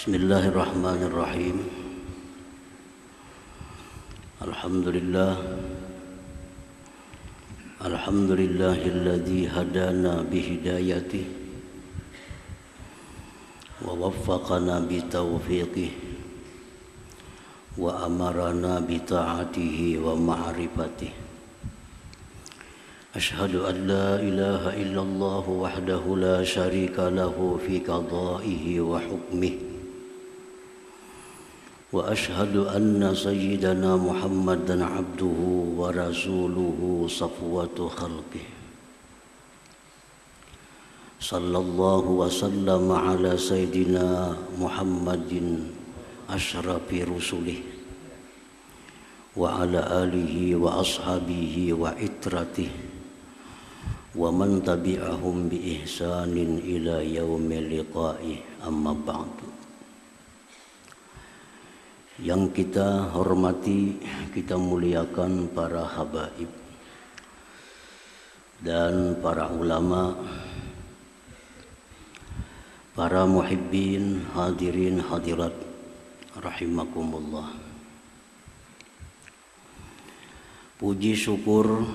Bismillahirrahmanirrahim. Alhamdulillahilladzi hadana bihidayatihi wa waffaqana bitaufiqihi wa amarana bita'atihi wa ma'rifatihi. Ashhadu an la ilaha illallah wahdahu la syarika lahu fi qada'ihi wa hukmihi. Wa ashhadu anna sayyidana Muhammadan abduhu wa rasuluhu safwatu khalqih. Sallallahu wa sallama ala sayyidina Muhammadin ashrafi rusulih wa ala alihi wa ashabihi wa itratih wa man tabi'ahum bi ihsanin ila yaumil liqa'i, amma ba'du. Yang kita hormati, kita muliakan para habaib dan para ulama, para muhibbin, hadirin hadirat rahimakumullah. Puji syukur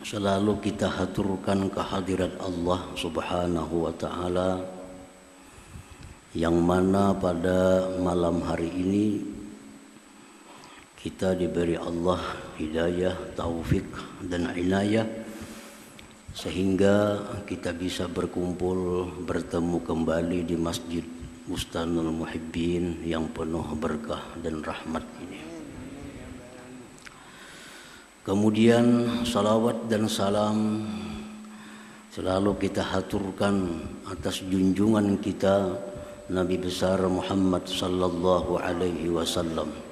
selalu kita haturkan kehadirat Allah Subhanahu wa ta'ala, yang mana pada malam hari ini kita diberi Allah hidayah, taufik dan inayah sehingga kita bisa berkumpul, bertemu kembali di Masjid Bustanul Muhibbin yang penuh berkah dan rahmat ini. Kemudian salawat dan salam selalu kita haturkan atas junjungan kita Nabi besar Muhammad sallallahu alaihi wasallam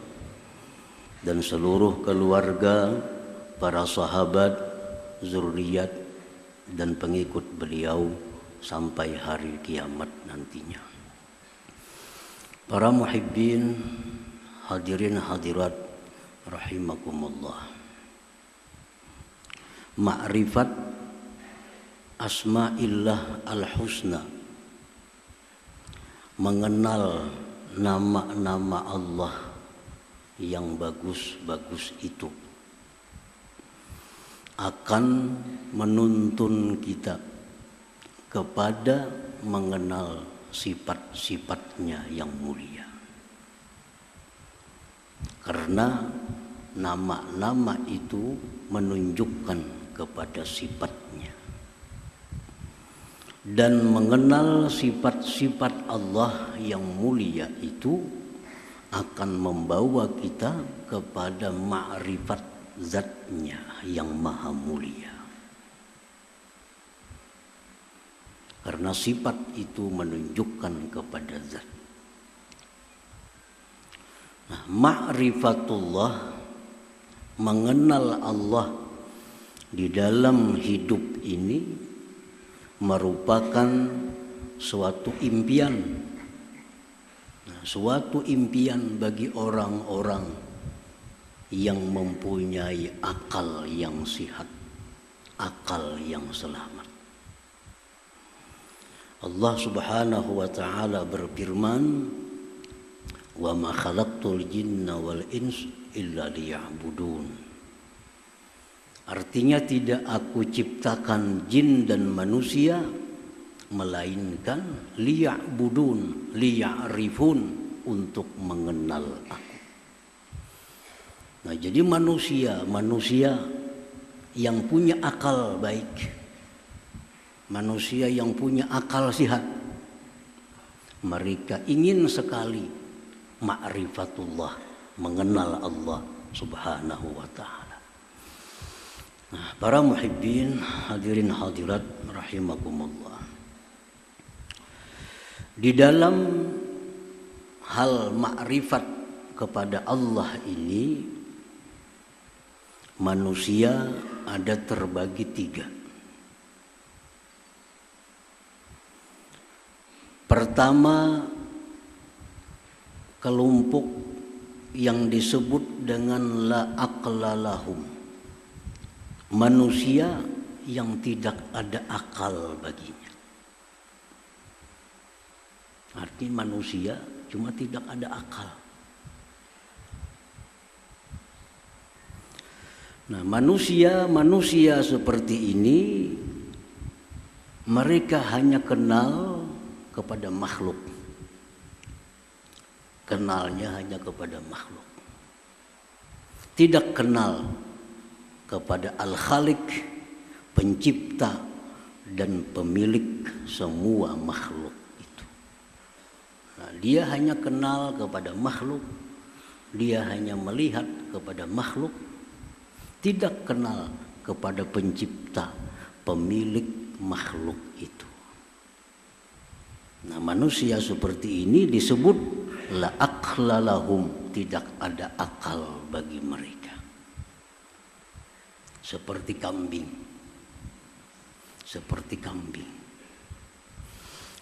dan seluruh keluarga, para sahabat, zuriat dan pengikut beliau sampai hari kiamat nantinya. Para muhibbin, hadirin hadirat rahimakumullah. Ma'rifat asma'illah al-husna, mengenal nama-nama Allah yang bagus-bagus itu akan menuntun kita kepada mengenal sifat-sifatnya yang mulia. Karena nama-nama itu menunjukkan kepada sifatnya. Dan mengenal sifat-sifat Allah yang mulia itu akan membawa kita kepada ma'rifat zatnya yang maha mulia. Karena sifat itu menunjukkan kepada zat. Nah, ma'rifatullah, mengenal Allah di dalam hidup ini merupakan suatu impian. Suatu impian bagi orang-orang yang mempunyai akal yang sihat, akal yang selamat. Allah Subhanahu wa ta'ala berfirman, "Wa ma khalaqtul jinna wal ins illa liya'budun." Artinya tidak aku ciptakan jin dan manusia melainkan liya'budun, liya'rifun, untuk mengenal aku. Nah, jadi manusia yang punya akal baik, manusia yang punya akal sehat, mereka ingin sekali ma'rifatullah, mengenal Allah Subhanahu wa ta'ala. Nah, para muhibbin, hadirin hadirat rahimakumullah. Di dalam hal makrifat kepada Allah ini, manusia ada terbagi tiga. Pertama, kelompok yang disebut dengan la aqla lahum, manusia yang tidak ada akal baginya. Arti manusia cuma tidak ada akal. Nah, manusia seperti ini mereka hanya kenal kepada makhluk. Kenalnya hanya kepada makhluk. Tidak kenal kepada Al-Khaliq, pencipta dan pemilik semua makhluk itu. Nah, dia hanya kenal kepada makhluk, dia hanya melihat kepada makhluk, tidak kenal kepada pencipta, pemilik makhluk itu. Nah, manusia seperti ini disebut la aqla lahum, tidak ada akal bagi mereka. Seperti kambing.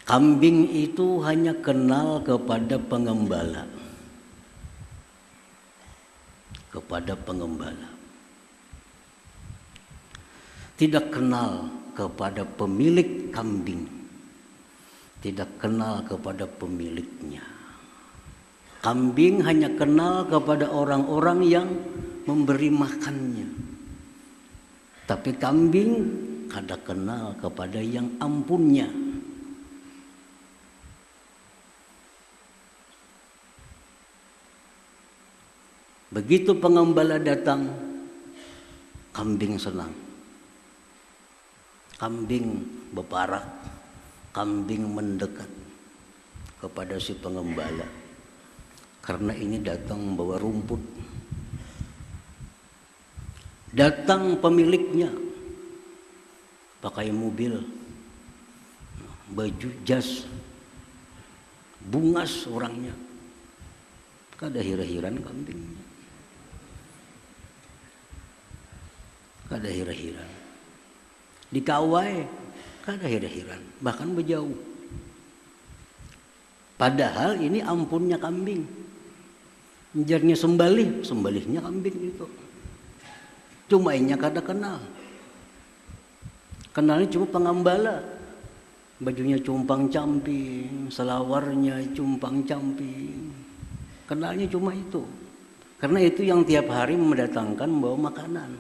Kambing itu hanya kenal kepada pengembala. Tidak kenal kepada pemilik kambing. Tidak kenal kepada pemiliknya. Kambing hanya kenal kepada orang-orang yang memberi makannya. Tapi kambing kada kenal kepada yang ampunnya. Begitu pengembala datang, kambing senang. Kambing berparak, kambing mendekat kepada si pengembala. Karena ini datang membawa rumput. Datang pemiliknya pakai mobil, baju jas, bungas orangnya. Kada hira-hiran kambingnya. Kada hira-hiran. Dikawai, kada hira-hiran, bahkan berjauh. Padahal ini ampunnya kambing. Njarnya sembalihnya kambing itu. Cuma inya kada kenal. Kenalnya cuma pengembala. Bajunya cumpang-camping, selawarnya cumpang-camping. Kenalnya cuma itu. Karena itu yang tiap hari mendatangkan membawa makanan.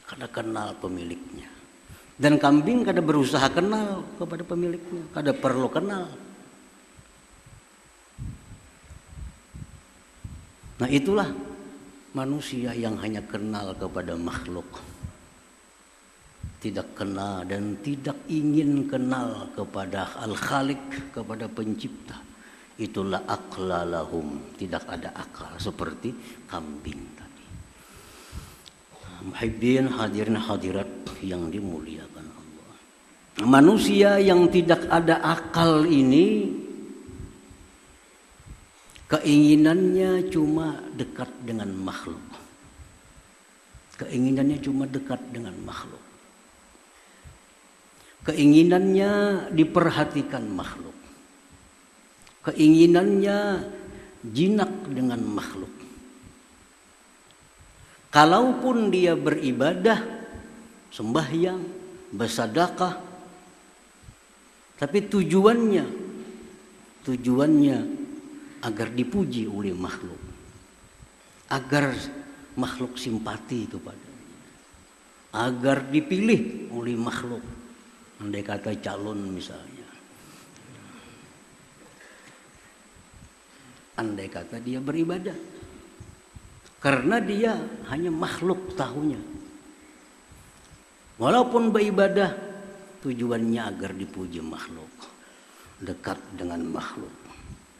Kada kenal pemiliknya. Dan kambing kada berusaha kenal kepada pemiliknya, kada perlu kenal. Nah, itulah manusia yang hanya kenal kepada makhluk. Tidak kenal dan tidak ingin kenal kepada Al-Khaliq, kepada pencipta. Itulah aqla lahum, tidak ada akal seperti kambing tadi. Muhibbin hadirin hadirat yang dimuliakan Allah. Manusia yang tidak ada akal ini keinginannya cuma dekat dengan makhluk. Keinginannya cuma dekat dengan makhluk. Keinginannya diperhatikan makhluk. Keinginannya jinak dengan makhluk. Kalaupun dia beribadah, sembahyang, bersedekah, tapi tujuannya agar dipuji oleh makhluk, agar makhluk simpati kepadanya, agar dipilih oleh makhluk. Andai kata calon misalnya, andai kata dia beribadah, karena dia hanya makhluk tahunya. Walaupun beribadah, tujuannya agar dipuji makhluk, dekat dengan makhluk,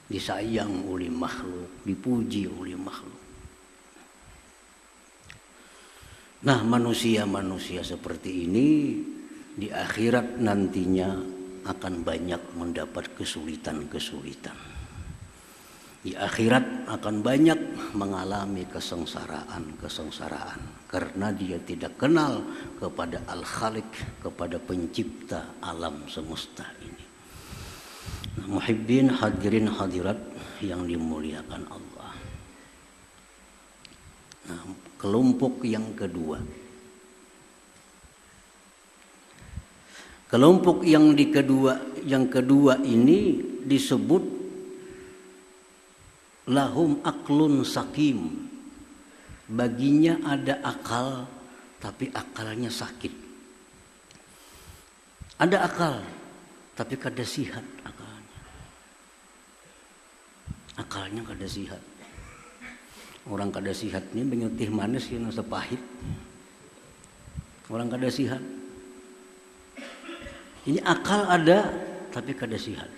disayang oleh makhluk, dipuji oleh makhluk. Nah, manusia-manusia seperti ini di akhirat nantinya akan banyak mendapat kesulitan-kesulitan. Di akhirat akan banyak mengalami kesengsaraan karena dia tidak kenal kepada Al-Khaliq, kepada pencipta alam semesta ini. Nah, muhibbin hadirin hadirat yang dimuliakan Allah. Nah, kelompok yang kedua. Kelompok yang kedua ini disebut lahum aklun sakim. Baginya ada akal, tapi akalnya sakit. Ada akal, tapi kada sihat akalnya. Akalnya kada sihat. Orang kada sihat ini menyutih manis yang sepahit. Orang kada sihat. Ini akal ada, tapi kada sihat.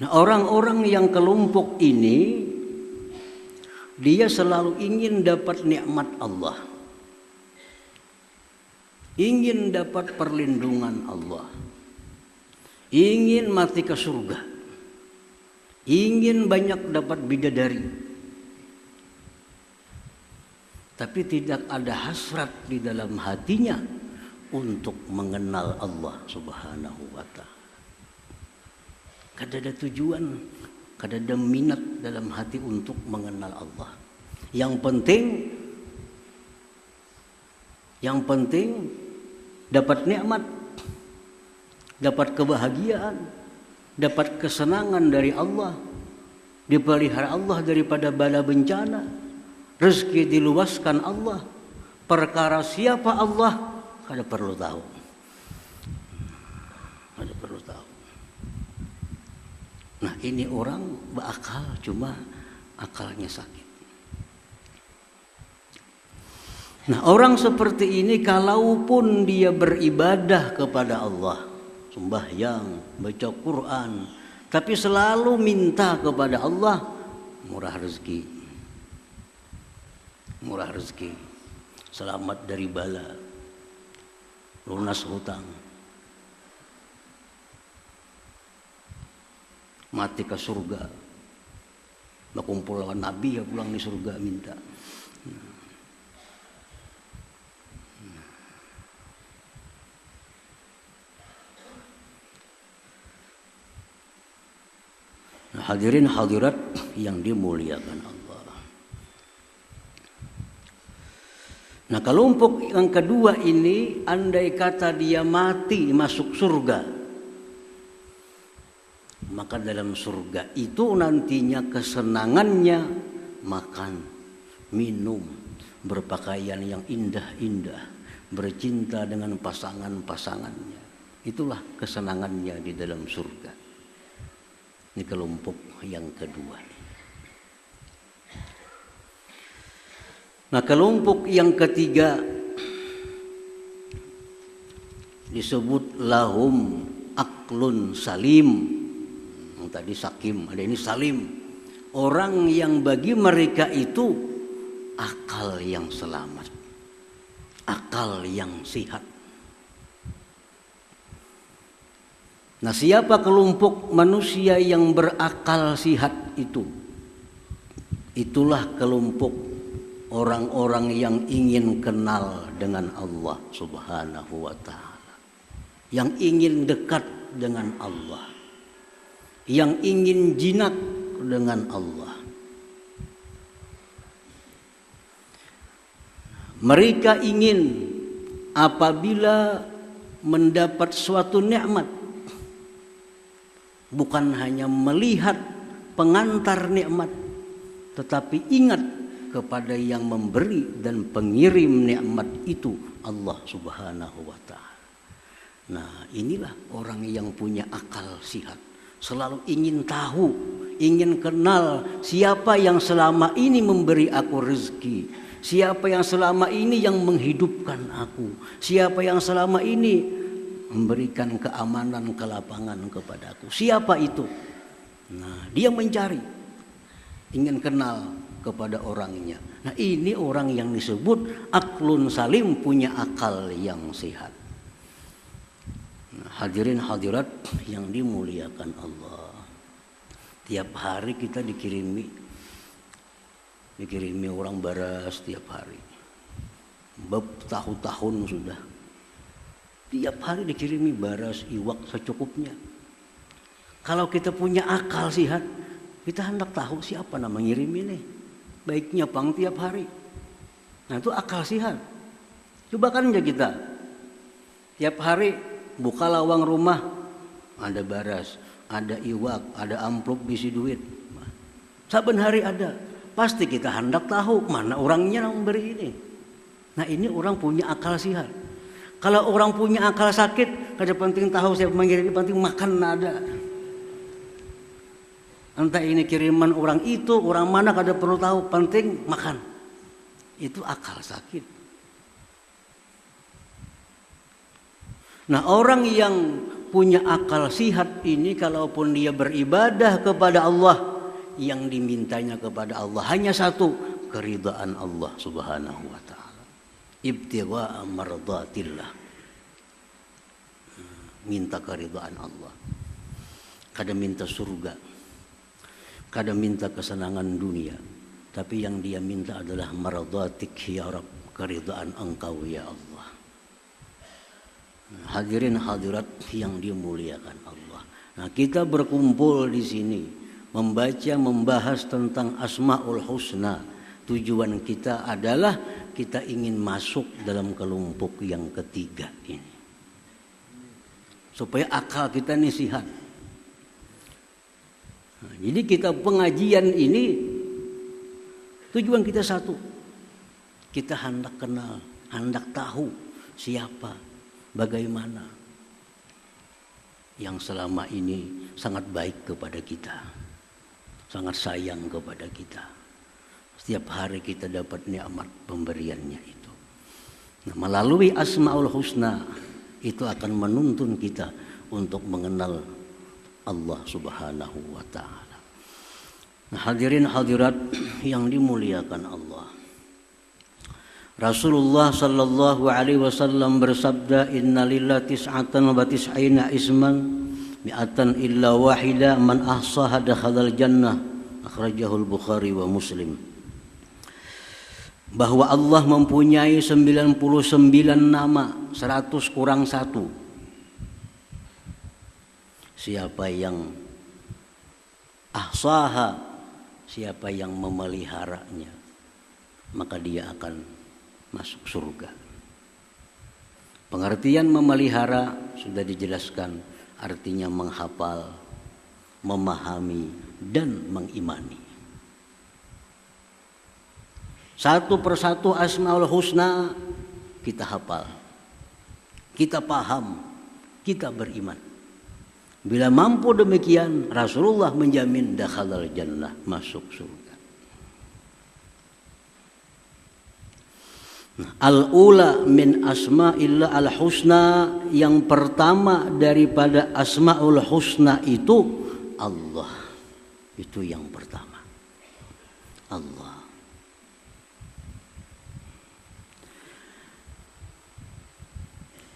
Nah, orang-orang yang kelompok ini, dia selalu ingin dapat nikmat Allah, ingin dapat perlindungan Allah, ingin mati ke surga, ingin banyak dapat bidadari, tapi tidak ada hasrat di dalam hatinya untuk mengenal Allah Subhanahu wa Ta'ala. Kada ada tujuan, kada ada minat dalam hati untuk mengenal Allah. Yang penting dapat nikmat, dapat kebahagiaan, dapat kesenangan dari Allah, dipelihara Allah daripada bala bencana, rezeki diluaskan Allah. Perkara siapa Allah kada perlu tahu. Kada perlu tahu. Nah, ini orang berakal, cuma akalnya sakit. Nah, orang seperti ini kalaupun dia beribadah kepada Allah, sembahyang, baca Quran, tapi selalu minta kepada Allah, murah rezeki. Murah rezeki, selamat dari bala, lunas hutang, mati ke surga, berkumpul lawan Nabi ya pulang di surga minta. Nah, hadirin hadirat yang dimuliakan Allah. Nah, kelompok yang kedua ini, andai kata dia mati masuk surga, maka dalam surga itu nantinya kesenangannya makan, minum, berpakaian yang indah-indah, bercinta dengan pasangan-pasangannya. Itulah kesenangannya di dalam surga. Ini kelompok yang kedua. Nah, kelompok yang ketiga disebut lahum aklun salim. Tadi sakim, ada ini salim. Orang yang bagi mereka itu akal yang selamat, akal yang sehat. Nah, siapa kelompok manusia yang berakal sehat itu? Itulah kelompok orang-orang yang ingin kenal dengan Allah Subhanahu wa Ta'ala, yang ingin dekat dengan Allah, yang ingin jinak dengan Allah. Mereka ingin apabila mendapat suatu nikmat, bukan hanya melihat pengantar nikmat, tetapi ingat kepada yang memberi dan pengirim nikmat itu, Allah Subhanahu wa Ta'ala. Nah, inilah orang yang punya akal sehat. Selalu ingin tahu, ingin kenal siapa yang selama ini memberi aku rezeki, siapa yang selama ini yang menghidupkan aku, siapa yang selama ini memberikan keamanan, kelapangan kepada aku. Siapa itu? Nah, dia mencari, ingin kenal kepada orangnya. Nah, ini orang yang disebut aklun salim, punya akal yang sehat. Hadirin hadirat yang dimuliakan Allah. Tiap hari kita dikirimi orang baras tiap hari. Bertahun-tahun sudah. Tiap hari dikirimi baras, iwak secukupnya. Kalau kita punya akal sehat, kita hendak tahu siapa nama ngirim ini. Baiknya pang tiap hari. Nah, itu akal sehat. Coba kan aja kita tiap hari buka lawang rumah, ada baras, ada iwak, ada amplop bisi duit. Saben hari ada. Pasti kita hendak tahu mana orangnya yang memberi ini. Nah ini orang punya akal sehat. Kalau orang punya akal sakit, kada penting tahu siapa mengirim, penting makan ada. Entah ini kiriman orang itu, orang mana kada perlu tahu, penting makan. Itu akal sakit. Nah orang yang punya akal sihat ini, kalaupun dia beribadah kepada Allah, yang dimintanya kepada Allah hanya satu, keridhaan Allah Subhanahu wa taala. Ibtigha'a mardatillah. Minta keridhaan Allah. Kada minta surga. Kada minta kesenangan dunia, tapi yang dia minta adalah mardatik ya Rabb, keridhaan Engkau ya Allah. Hadirin hadirat yang dimuliakan Allah. Nah, kita berkumpul di sini membaca, membahas tentang Asmaul Husna. Tujuan kita adalah kita ingin masuk dalam kelompok yang ketiga ini, supaya akal kita ini sehat. Nah, jadi kita pengajian ini tujuan kita satu, kita hendak kenal, hendak tahu siapa, bagaimana yang selama ini sangat baik kepada kita, sangat sayang kepada kita. Setiap hari kita dapat nikmat pemberiannya itu. Nah, melalui Asmaul Husna itu akan menuntun kita untuk mengenal Allah Subhanahu wa taala. Nah, hadirin hadirat yang dimuliakan Allah. Rasulullah sallallahu alaihi wasallam bersabda, innalillahi tis'atan wa tis'ina isman mi'atan illa wahida man ahsaha dakhalal jannah. Akhrajahul Bukhari wa Muslim. Bahwa Allah mempunyai 99 nama, 100 kurang 1. Siapa yang ahsaha, siapa yang memeliharanya, maka dia akan masuk surga. Pengertian memelihara sudah dijelaskan, artinya menghafal, memahami, dan mengimani. Satu persatu Asmaul Husna kita hafal, kita paham, kita beriman. Bila mampu demikian, Rasulullah menjamin dakhalal jannah, masuk surga. Al-ula min asma'illah al-husna, yang pertama daripada Asmaul Husna itu Allah. Itu yang pertama, Allah.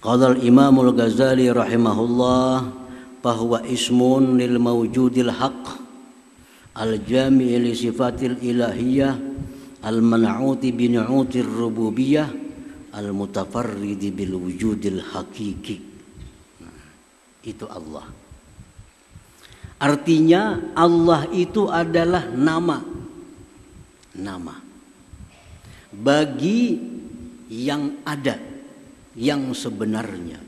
Qala al-Imam al-Ghazali rahimahullah, bahwa ismun lil mawjudil haq al-jami' li sifatil ilahiyah al-man'uti bi nu'utir rububiyah al-mutafarridi bil wujudil hakiki. Itu Allah. Artinya Allah itu adalah nama bagi yang ada, yang sebenarnya,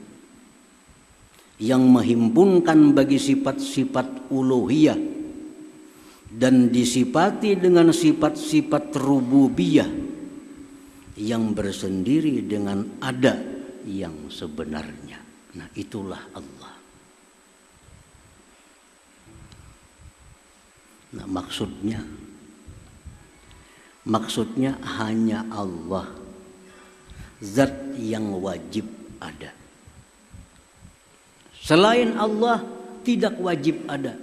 yang menghimpunkan bagi sifat-sifat uluhiyah dan disifati dengan sifat-sifat rububiyah yang bersendiri dengan ada yang sebenarnya. Nah, itulah Allah. Nah, maksudnya hanya Allah, zat yang wajib ada. Selain Allah tidak wajib ada.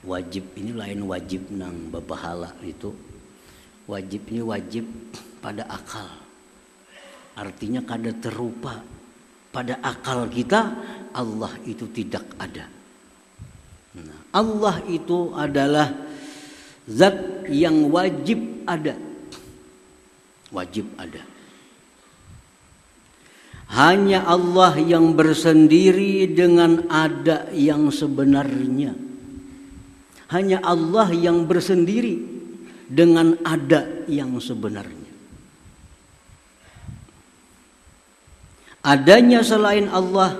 Wajib ini lain wajib nang bapahala itu. Wajib ini wajib pada akal. Artinya kada terupa pada akal kita, Allah itu tidak ada. Nah, Allah itu adalah zat yang wajib ada. Wajib ada. Hanya Allah yang bersendiri dengan ada yang sebenarnya. Hanya Allah yang bersendiri dengan ada yang sebenarnya. Adanya selain Allah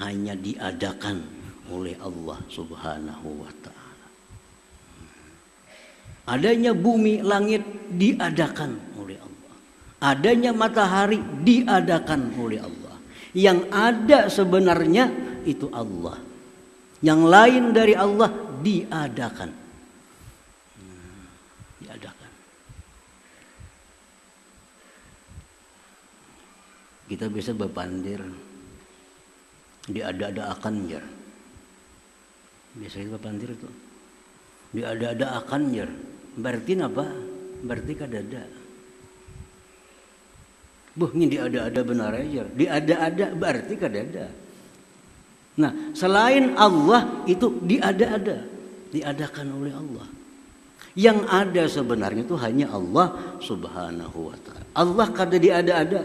hanya diadakan oleh Allah Subhanahu wa ta'ala. Adanya bumi, langit diadakan oleh Allah. Adanya matahari diadakan oleh Allah. Yang ada sebenarnya itu Allah. Yang lain dari Allah diadakan. Diadakan. Kita bisa berpandir diada-ada akan jar. Biasa kita berpandir itu. Diada-ada akan jar. Berarti apa? Berarti kadada. Ini diada-ada benar aja. Diada-ada berarti kadada. Nah, selain Allah itu diada-ada, diadakan oleh Allah. Yang ada sebenarnya itu hanya Allah Subhanahu wa ta'ala. Allah kada diada-ada.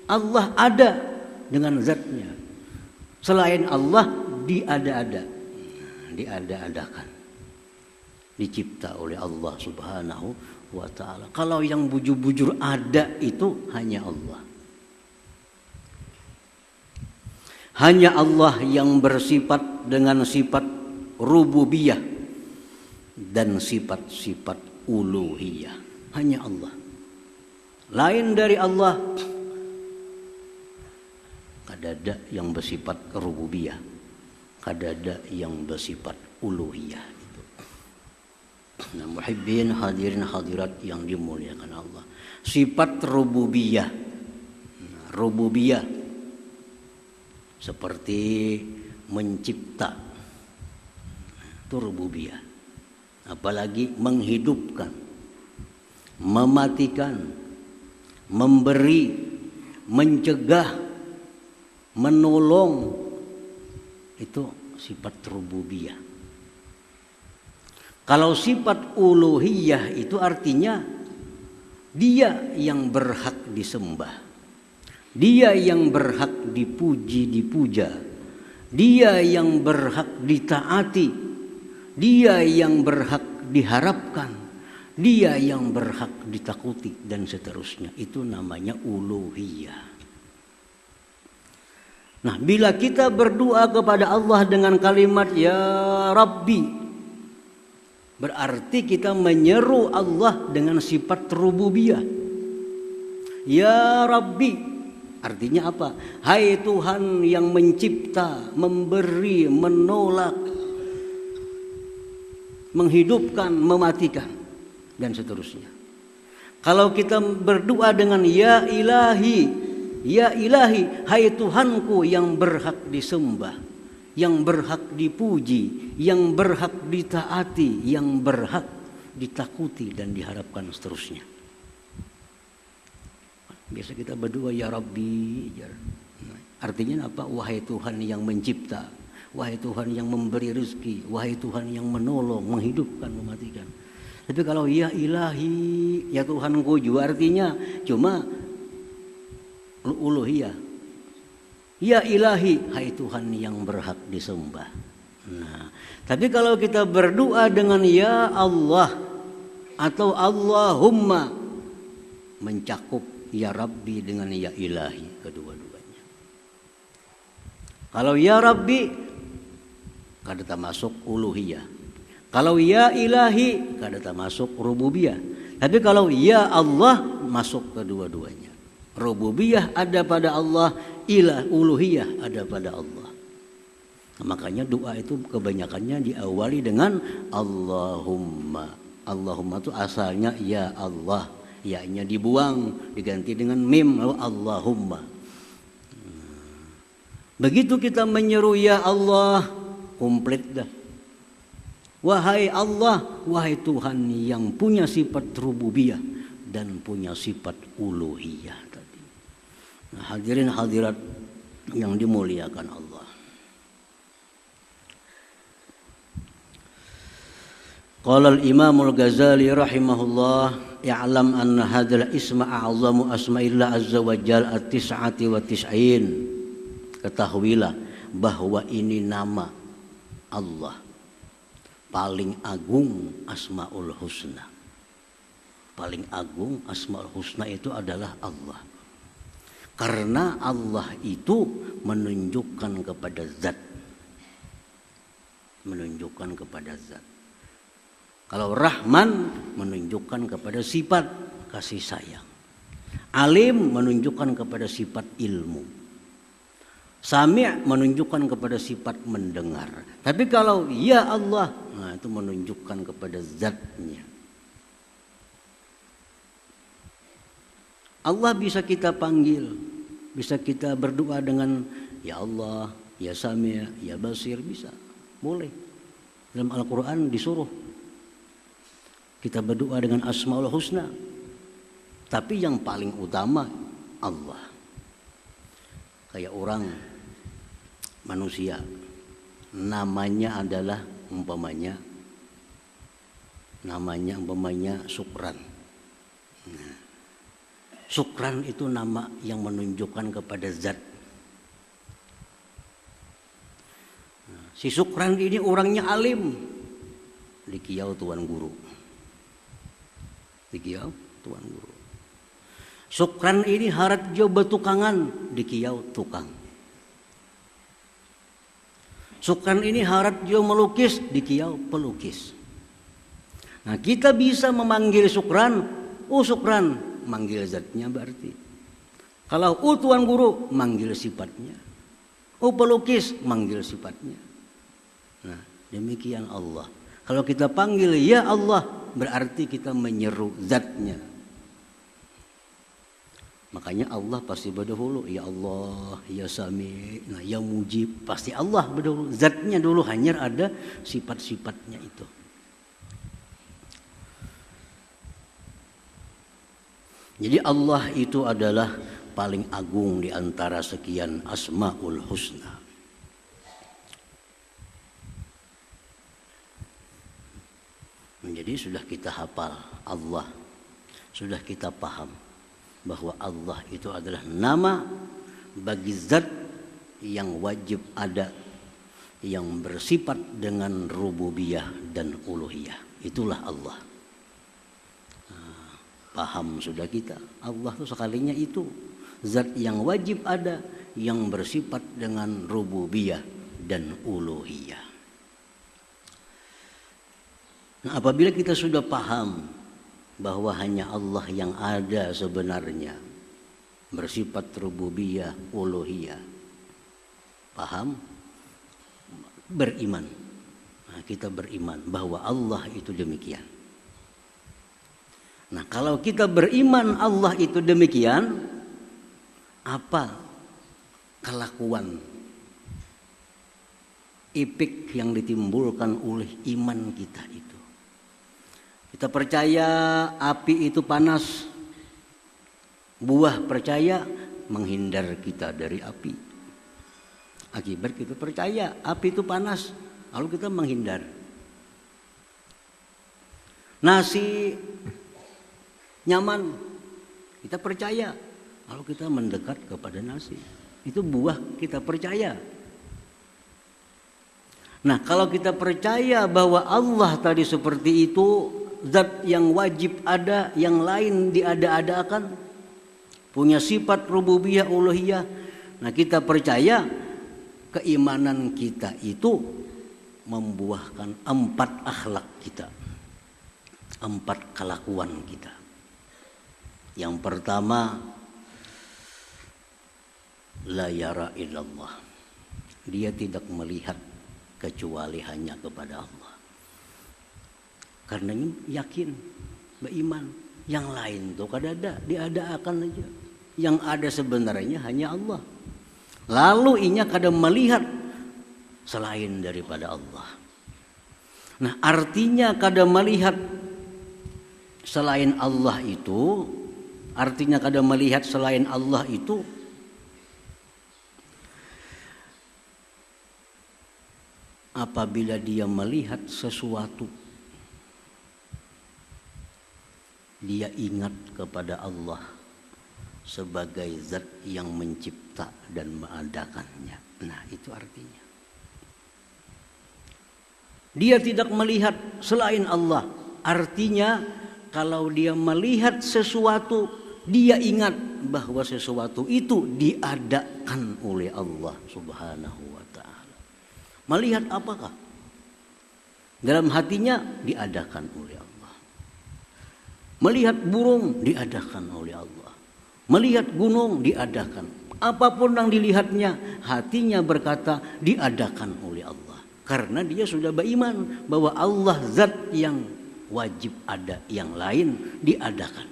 Allah ada dengan zatnya. Selain Allah diada-ada, diada-adakan, dicipta oleh Allah Subhanahu wa ta'ala. Kalau yang bujur-bujur ada itu hanya Allah. Hanya Allah yang bersifat dengan sifat rububiyah dan sifat-sifat uluhiyah. Hanya Allah. Lain dari Allah kadada yang bersifat rububiyah, kadada yang bersifat uluhiyah. Nah, muhibbin hadirin hadirat yang dimuliakan Allah. Sifat rububiyah. Nah, rububiyah seperti mencipta. Itu rububiyah. Apalagi menghidupkan, mematikan, memberi, mencegah, menolong, itu sifat rububiyah. Kalau sifat uluhiyah itu artinya dia yang berhak disembah, dia yang berhak dipuji, dipuja, dia yang berhak ditaati, dia yang berhak diharapkan, dia yang berhak ditakuti, dan seterusnya. Itu namanya uluhiyah. Nah, bila kita berdoa kepada Allah dengan kalimat Ya Rabbi, berarti kita menyeru Allah dengan sifat rububiyah. Ya Rabbi, artinya apa? Hai Tuhan yang mencipta, memberi, menolak, menghidupkan, mematikan, dan seterusnya. Kalau kita berdoa dengan Ya Ilahi, Ya Ilahi, hai Tuhanku yang berhak disembah, yang berhak dipuji, yang berhak ditaati, yang berhak ditakuti dan diharapkan seterusnya. Biasa kita berdoa Ya Rabbi, artinya apa? Wahai Tuhan yang mencipta, wahai Tuhan yang memberi rezeki, wahai Tuhan yang menolong, menghidupkan, mematikan. Tapi kalau Ya Ilahi, ya Tuhanku juga artinya cuma uluhiyah. Ya Ilahi, hai Tuhan yang berhak disembah. Nah, tapi kalau kita berdoa dengan Ya Allah atau Allahumma, mencakup Ya Rabbi dengan Ya Ilahi kedua-duanya. Kalau Ya Rabbi kada termasuk uluhiyah. Kalau Ya Ilahi kada termasuk rububiyah. Tapi kalau Ya Allah masuk kedua-duanya. Rububiyah ada pada Allah, uluhiyah ada pada Allah. Nah, makanya doa itu kebanyakannya diawali dengan Allahumma. Allahumma itu asalnya Ya Allah, ya-nya dibuang, diganti dengan mim, lalu Allahumma. Begitu kita menyeru Ya Allah, komplit dah. Wahai Allah, wahai Tuhan yang punya sifat rububiyah dan punya sifat uluhiyah. Nah, hadirin hadirat yang dimuliakan Allah. Qala al-Imam al-Ghazali rahimahullah, i'lam anna hadzal isma a'zamu asma'illah azza wa jalla at-tis'ati wa tis'in. Ketahuilah bahwa ini nama Allah paling agung Asmaul Husna. Paling agung Asmaul Husna itu adalah Allah. Karena Allah itu menunjukkan kepada zat. Menunjukkan kepada zat. Kalau Rahman menunjukkan kepada sifat kasih sayang. Alim menunjukkan kepada sifat ilmu. Sami' menunjukkan kepada sifat mendengar. Tapi kalau ya Allah, nah itu menunjukkan kepada zatnya. Allah bisa kita panggil, bisa kita berdoa dengan ya Allah, ya Sami', ya Basir, bisa. Boleh. Dalam Al-Quran disuruh kita berdoa dengan Asmaul Husna. Tapi yang paling utama Allah. Kayak orang manusia, namanya adalah umpamanya Syukran. Nah, Syukran itu nama yang menunjukkan kepada zat. Nah, si Syukran ini orangnya alim. Dikiau tuan guru. Dikiau tuan guru. Syukran ini harat jo betukangan, dikiau tukang. Syukran ini harat jo melukis, dikiau pelukis. Nah, kita bisa memanggil Syukran, Syukran, manggil zatnya berarti. Kalau tuan guru, manggil sifatnya. Pelukis, manggil sifatnya. Nah, demikian Allah. Kalau kita panggil ya Allah, berarti kita menyeru zatnya. Makanya Allah pasti berdahulu, ya Allah, ya Sami', nah, ya Mujib, pasti Allah berdahulu. Zatnya dulu, hanya ada sifat-sifatnya itu. Jadi Allah itu adalah paling agung di antara sekian Asmaul Husna. Jadi sudah kita hafal Allah, sudah kita paham bahwa Allah itu adalah nama bagi zat yang wajib ada, yang bersifat dengan rububiyah dan uluhiyah. Itulah Allah. Paham sudah kita, Allah itu sekalinya itu zat yang wajib ada, yang bersifat dengan rububiyah dan uluhiyah. Nah, apabila kita sudah paham bahwa hanya Allah yang ada sebenarnya, bersifat rububiyah, uluhiyah, paham, beriman. Nah, kita beriman bahwa Allah itu demikian. Nah, kalau kita beriman Allah itu demikian, apa kelakuan ipik yang ditimbulkan oleh iman kita itu? Kita percaya api itu panas, buah percaya menghindar kita dari api. Akibat kita percaya api itu panas, lalu kita menghindar. Nasi nyaman, kita percaya, lalu kita mendekat kepada nasi. Itu buah kita percaya. Nah, kalau kita percaya bahwa Allah tadi seperti itu, zat yang wajib ada, yang lain diada-adakan, punya sifat rububiyah uluhiyah. Nah, kita percaya keimanan kita itu membuahkan 4 akhlak kita, 4 kelakuan kita. Yang pertama, la yara illallah. Dia tidak melihat kecuali hanya kepada Allah. Karena yakin, beriman, yang lain tuh kadada, diada-akan aja. Yang ada sebenarnya hanya Allah. Lalu inya kada melihat selain daripada Allah. Nah, artinya kada melihat selain Allah itu, artinya kada melihat selain Allah itu apabila dia melihat sesuatu, dia ingat kepada Allah sebagai zat yang mencipta dan mengadakannya. Nah, itu artinya. Dia tidak melihat selain Allah. Artinya kalau dia melihat sesuatu, dia ingat bahwa sesuatu itu diadakan oleh Allah Subhanahu wa taala. Melihat apakah? Dalam hatinya diadakan oleh Allah. Melihat burung diadakan oleh Allah. Melihat gunung diadakan. Apapun yang dilihatnya, hatinya berkata diadakan oleh Allah. Karena dia sudah beriman bahwa Allah zat yang wajib ada, yang lain diadakan.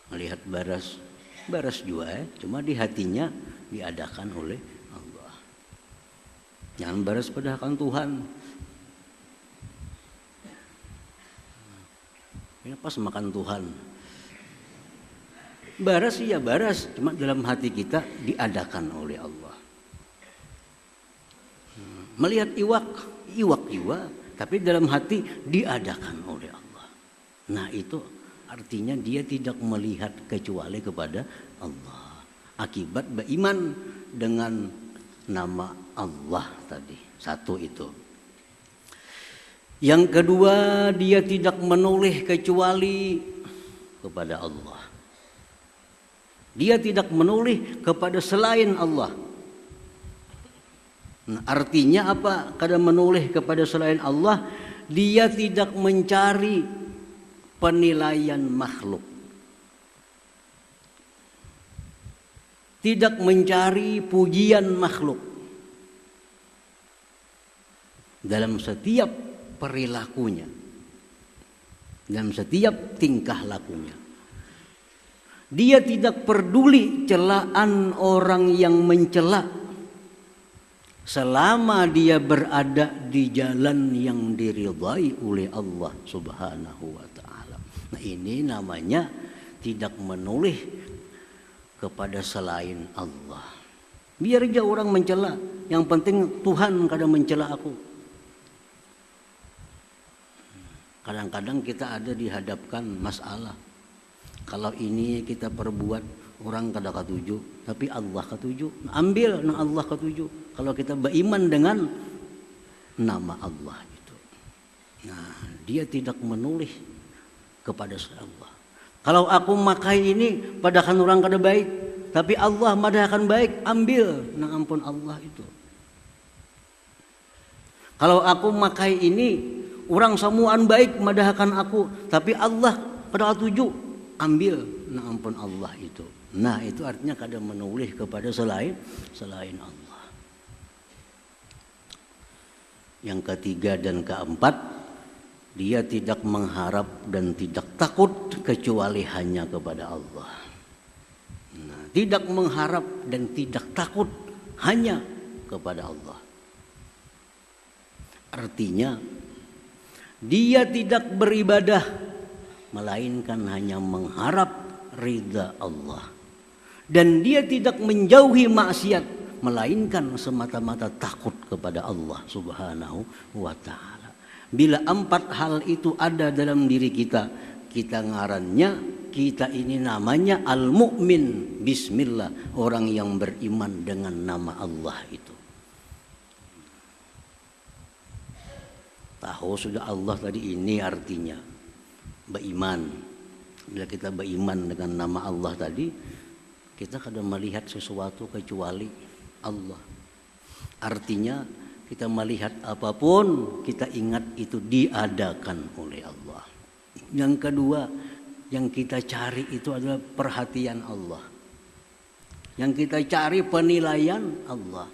Melihat baras juga cuma di hatinya diadakan oleh Allah. Jangan baras padahal Tuhan. Ini pas makan Tuhan. Baras iya baras, cuma dalam hati kita diadakan oleh Allah. Melihat iwak juga, tapi dalam hati diadakan oleh Allah. Nah itu artinya dia tidak melihat kecuali kepada Allah. Akibat beriman dengan nama Allah tadi. Satu itu. Yang kedua, dia tidak menoleh kecuali kepada Allah. Dia tidak menoleh kepada selain Allah. Nah, artinya apa? Kadang menoleh kepada selain Allah, dia tidak mencari penilaian makhluk. Tidak mencari pujian makhluk. Dalam setiap perilakunya, dalam setiap tingkah lakunya. Dia tidak peduli celaan orang yang mencela selama dia berada di jalan yang diridhai oleh Allah Subhanahu wa taala. Nah, ini namanya tidak menoleh kepada selain Allah. Biar aja orang mencela, yang penting Tuhan kadang mencela aku. Kadang-kadang kita ada dihadapkan masalah. Kalau ini kita perbuat, orang kada ketuju, tapi Allah ketuju. Ambil nang Allah ketuju. Kalau kita beriman dengan nama Allah itu. Nah, dia tidak menoleh kepada Allah. Kalau aku makai ini, padahal orang kada baik, tapi Allah madahkan baik, ambil nang ampun Allah itu. Kalau aku makai ini, orang samuan baik madahkan aku, tapi Allah kada ketuju, ambil nang ampun Allah itu. Nah, itu artinya kadang menoleh kepada selain Allah. Yang ketiga dan keempat, dia tidak mengharap dan tidak takut kecuali hanya kepada Allah. Nah, tidak mengharap dan tidak takut hanya kepada Allah. Artinya dia tidak beribadah melainkan hanya mengharap ridha Allah. Dan dia tidak menjauhi maksiat melainkan semata-mata takut kepada Allah Subhanahu wa taala. Bila 4 hal itu ada dalam diri kita, kita ngarannya, kita ini namanya al-mu'min. Bismillah, orang yang beriman dengan nama Allah itu. Tahu sudah Allah tadi, ini artinya beriman. Bila kita beriman dengan nama Allah tadi, kita kadang melihat sesuatu kecuali Allah. Artinya kita melihat apapun, kita ingat itu diadakan oleh Allah. Yang kedua, yang kita cari itu adalah perhatian Allah. Yang kita cari penilaian Allah.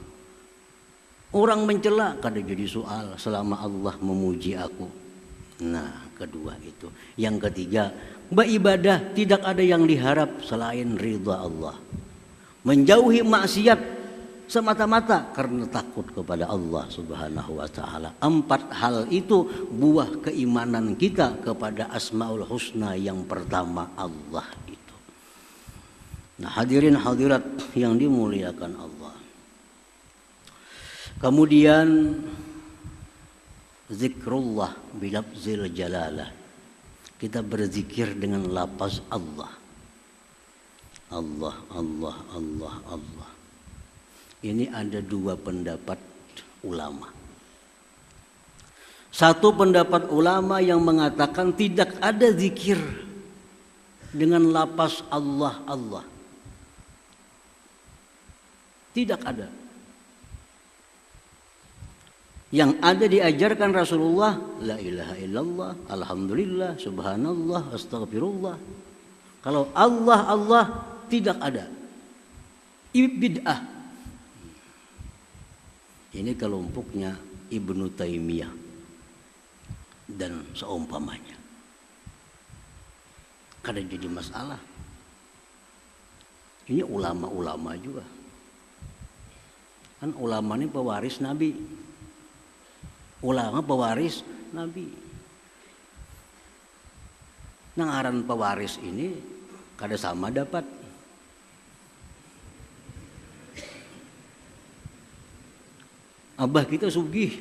Orang mencela kada jadi soal selama Allah memuji aku. Nah, kedua itu. Yang ketiga, beribadah tidak ada yang diharap selain ridha Allah. Menjauhi maksiat semata-mata karena takut kepada Allah Subhanahu wa taala. 4 hal itu buah keimanan kita kepada Asmaul Husna yang pertama, Allah itu. Nah, hadirin hadirat yang dimuliakan Allah. Kemudian zikrullah bilafzil jalalah. Kita berzikir dengan lafaz Allah. Allah, Allah, Allah, Allah. Ini ada 2 pendapat ulama. Satu pendapat ulama yang mengatakan tidak ada zikir dengan lapas Allah Allah. Tidak ada. Yang ada diajarkan Rasulullah, la ilaha illallah, alhamdulillah, subhanallah, astagfirullah. Kalau Allah Allah tidak ada. Bid'ah. Ini kelompoknya Ibnu Taimiyah dan seumpamanya. Kada jadi masalah. Ini ulama-ulama juga. Kan ulama ini pewaris Nabi. Ulama pewaris Nabi. Nangaran pewaris ini kada sama dapat. Abah kita sugih,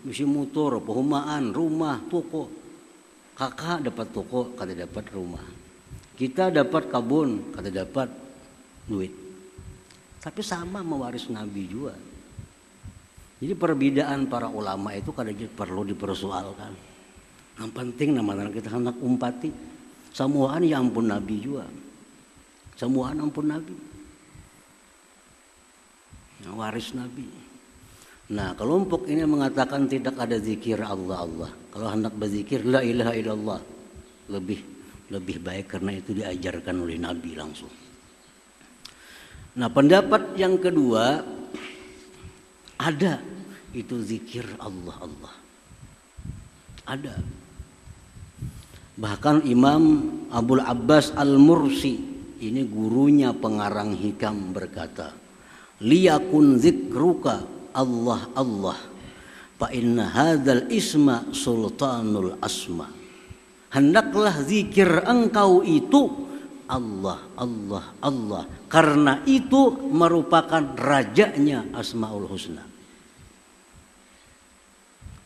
misi motor, perumahan, rumah, toko. Kakak dapat toko, kada dapat rumah. Kita dapat kabun, kada dapat duit. Tapi sama mewaris Nabi juga. Jadi perbedaan para ulama itu kadang perlu dipersoalkan. Yang penting nama kita hendak umpati. Semuaan ya ampun Nabi juga. Semuaan ampun Nabi. Yang waris Nabi. Nah kelompok ini mengatakan tidak ada zikir Allah Allah. Kalau hendak berzikir la ilaha illallah. Lebih baik karena itu diajarkan oleh Nabi langsung. Nah pendapat yang kedua, ada itu zikir Allah Allah. Ada. Bahkan Imam Abul Abbas Al-Mursi, ini gurunya pengarang hikam, berkata, liyakun zikruka Allah Allah, fa inna hadzal isma sultanul asma. Hendaklah zikir engkau itu Allah Allah Allah, karena itu merupakan rajanya Asmaul Husna.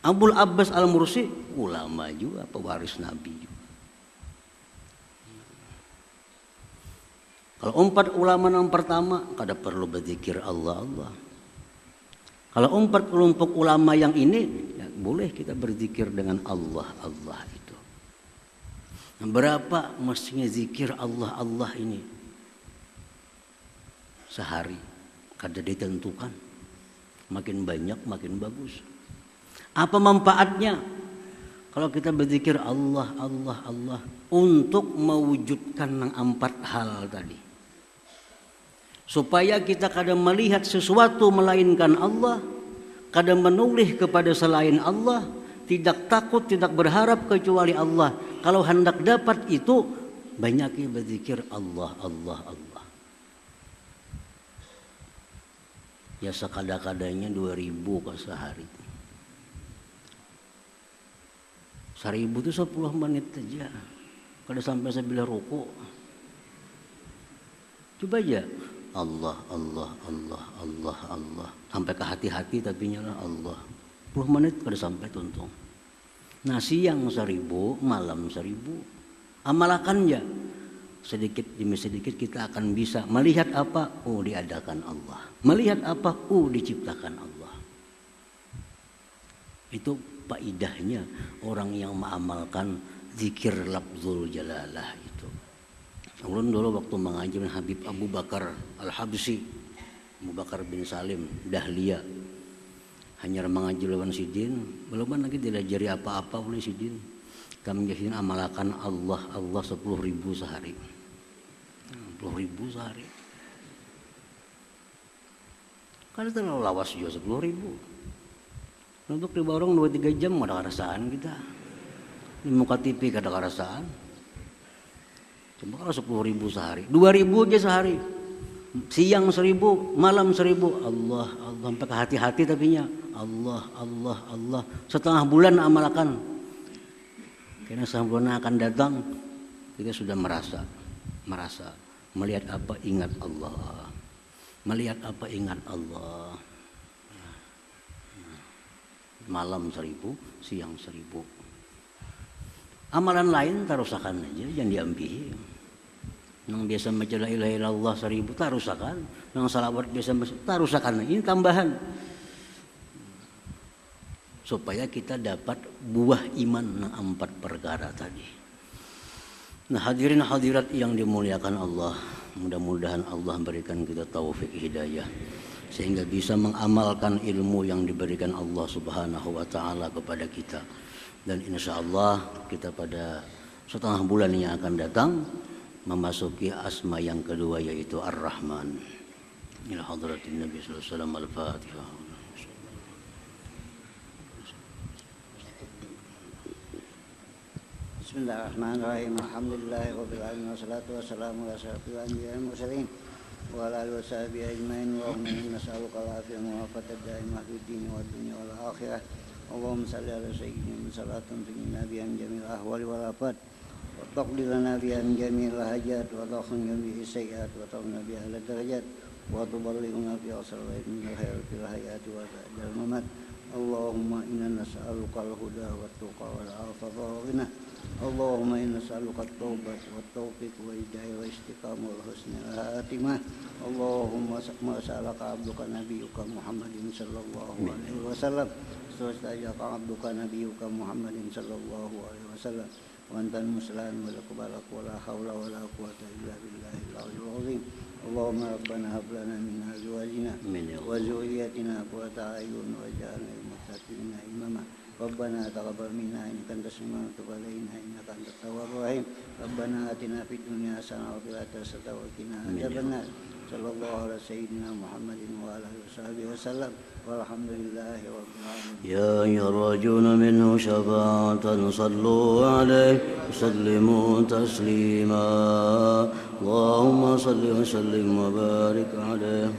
Abul Abbas Al-Mursi ulama juga, pewaris Nabi juga. Kalau empat ulama yang pertama kada perlu berzikir Allah Allah. Kalau empat kelompok ulama yang ini ya, boleh kita berzikir dengan Allah Allah itu. Nah, berapa mestinya zikir Allah Allah ini? Sehari kada ditentukan. Makin banyak makin bagus. Apa manfaatnya kalau kita berzikir Allah Allah Allah untuk mewujudkan yang empat hal tadi? Supaya kita kadang melihat sesuatu melainkan Allah, kadang menoleh kepada selain Allah, tidak takut, tidak berharap kecuali Allah. Kalau hendak dapat itu, banyaknya berzikir Allah Allah Allah. Ya sekada-kadanya 2000 ke sehari. 1000 itu 10 menit saja. Kada sampai sebilah rukuk. Coba aja. Allah, Allah, Allah, Allah, Allah. Sampai ke hati-hati tapi nyala Allah. 10 menit kada sampai tuntung. Nah siang 1000, malam 1000. Amalakan ya. Sedikit demi sedikit kita akan bisa melihat apa? Oh diadakan Allah. Melihat apa? Oh diciptakan Allah. Itu faedahnya orang yang mengamalkan zikir lafzul jalalah itu. Ulun dulu waktu mengaji dengan Habib Abu Bakar Al-Habsyi, Abu Bakar bin Salim Dahlia, hanya mengaji lawan sidin, belum lagi diajari apa-apa oleh sidin. Kami jadi amalkan Allah Allah 10.000 sehari. 10.000 sehari. Kalau terlalu lawas juga 10.000. Untuk di warung 2-3 jam ada kerasaan kita. Di muka TV ada kerasaan. Cuma kalau 10.000 sehari, 2.000 aja sehari. Siang 1.000, malam 1.000. Allah, Allah sampai ke hati-hati tapinya. Allah, Allah, Allah. Setengah bulan amalkan. Karena setengah bulan akan datang, kita sudah merasa melihat apa ingat Allah. Melihat apa ingat Allah. Malam 1.000, siang 1.000. Amalan lain tarusakan aja, jangan diambil. Yang biasa baca la ilaha illallah 1000 tarusakan, yang salawat biasa tarusakan. Ini tambahan. supaya kita dapat buah iman 4 perkara tadi. Nah, hadirin hadirat yang dimuliakan Allah, mudah-mudahan Allah berikan kita taufik hidayah sehingga bisa mengamalkan ilmu yang diberikan Allah Subhanahu wa taala kepada kita. Dan insya Allah kita pada setengah bulan yang akan datang memasuki asma yang kedua, yaitu Ar-Rahman. Ila hadratin Nabi sallallahu alaihi wasallam. Al-Fatihah. Bismillahirrahmanirrahim. Alhamdulillahirabbil alamin wassalatu wassalamu ala asyrofil anbiya'i wal mursalin wa ala alihi washabihi ajmain. Allahumma inna nas'aluka al-'afiyata wal 'afiyata daimah fid dini wad dunya wal akhirah. Allahumma shalli ala sayyidina salatan tunjina biha min jamil ahwali wal afat wa taqdi lana biha min jamil hajat wa takhunna bihi sayyi'at wa tawna biha ala darajat wa tuballighuna biha sallallahu min khair fil hayati wa ba'dal mamat. Allahumma inna nas'aluka al-huda wat tuqa wal 'afata wal ghina. Allahumma inna nas'aluka at-taubat wat taufiq wa hidayah wa istiqamah wal husnul khatimah. Allahumma sa'alaka abduka nabiyyuka Muhammadin sallallahu alaihi wasallam. Wastajaka abduka nabiyyuka Muhammadin sallallahu alaihi wasallam. Wa antal muslimin wa laqbalak wa la haula wa la quwwata illa billahil aliyyil azim. Allahumma rabbana hab lana min azwajina wa dhurriyyatina qurrata a'yun waj'alna lil muttaqina imama. Rabbana taqabbal minna innaka antas samiul 'alim innaka antat tawwabur rahim. Rabbana atina fid dunya hasanah wa fil akhirati hasanah wa qina adzabannar. Sallallahu ala sayyidina Muhammadin wa ala alihi washabihi wasallam. Walhamdulillahi rabbil alamin. Ya yarjuna minhu syafa'atan sallu alaihi sallimu taslima. Allahumma salli wa sallim wa barik alaihi.